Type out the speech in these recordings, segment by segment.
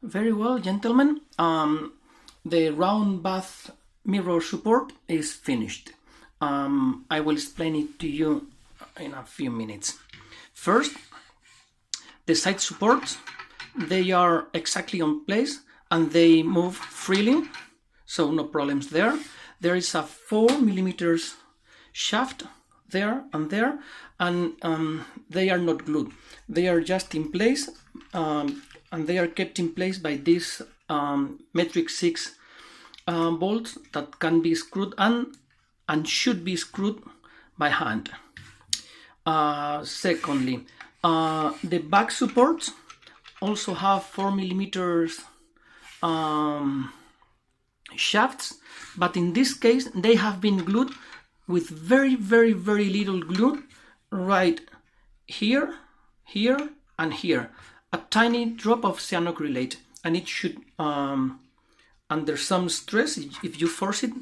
Very well, gentlemen. The round bath mirror support is finished. I will explain it to you in a few minutes. First, the side supports, they are exactly on place and they move freely, so no problems there. There is a 4mm shaft there, and they are not glued. They are just in place, and they are kept in place by this metric 6 bolts that can be screwed and should be screwed by hand. Secondly, the back supports also have 4mm shafts, but in this case they have been glued with very little glue right here, here and here. A tiny drop of cyanoacrylate, and it should, under some stress, if you force it,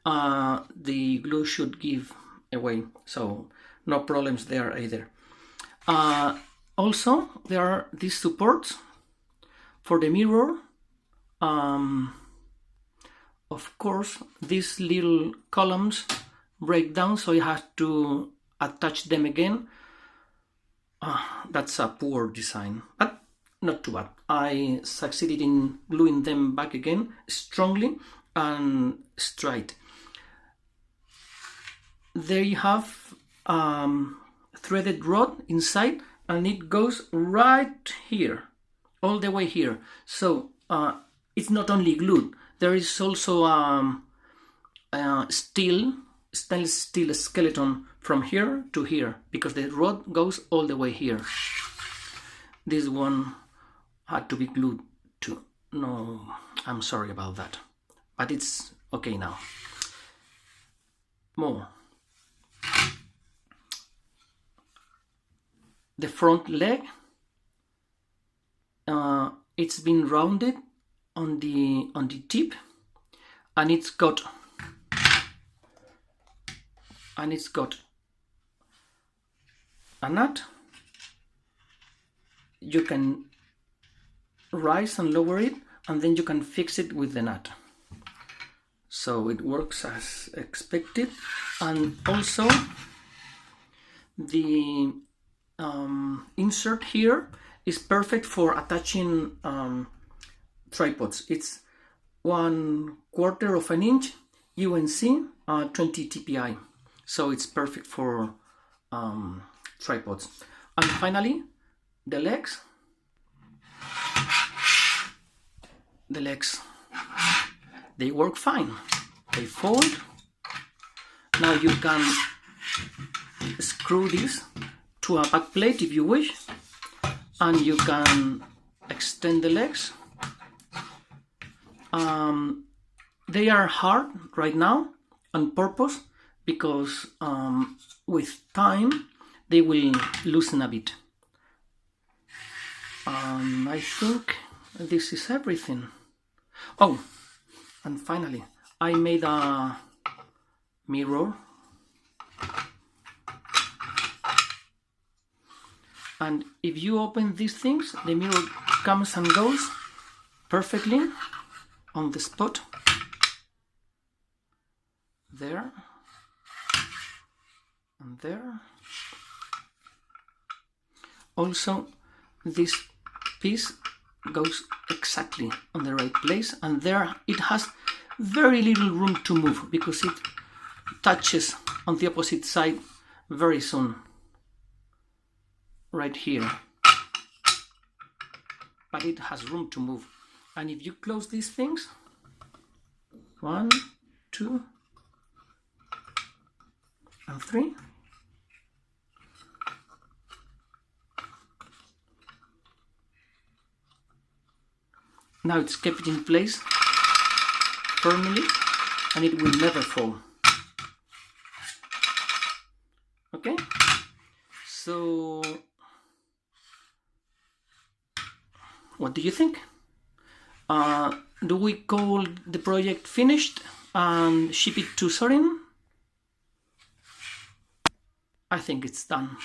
the glue should give away, so no problems there either. Also, there are these supports for the mirror. Of course, these little columns break down, so you have to attach them again. That's a poor design, but not too bad. I succeeded in gluing them back again strongly and straight. There you have threaded rod inside, and it goes right here, all the way here. So it's not only glued, there is also stainless steel skeleton from here to here, because the rod goes all the way here. This one had to be glued too. No, I'm sorry about that, but it's okay now. More. The front leg, it's been rounded on the tip, and it's got a nut. You can rise and lower it, and then you can fix it with the nut. So it works as expected. And also the insert here is perfect for attaching tripods. It's 1/4 inch UNC 20 TPI, so it's perfect for tripods. And finally, the legs, they work fine. They fold. Now you can screw this to a back plate if you wish, and you can extend the legs. They are hard right now on purpose, because with time they will loosen a bit. I think this is everything. Oh, and finally, I made a mirror, and if you open these things, the mirror comes and goes perfectly on the spot. There and there. Also, this piece goes exactly on the right place, and there it has very little room to move, because it touches on the opposite side very soon, right here, but it has room to move. And if you close these things, 1, 2 and 3, now it's kept in place firmly, and it will never fall. Okay, so what do you think? Do we call the project finished and ship it to Sorin? I think it's done.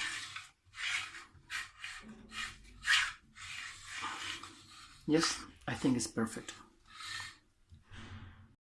Yes, I think it's perfect.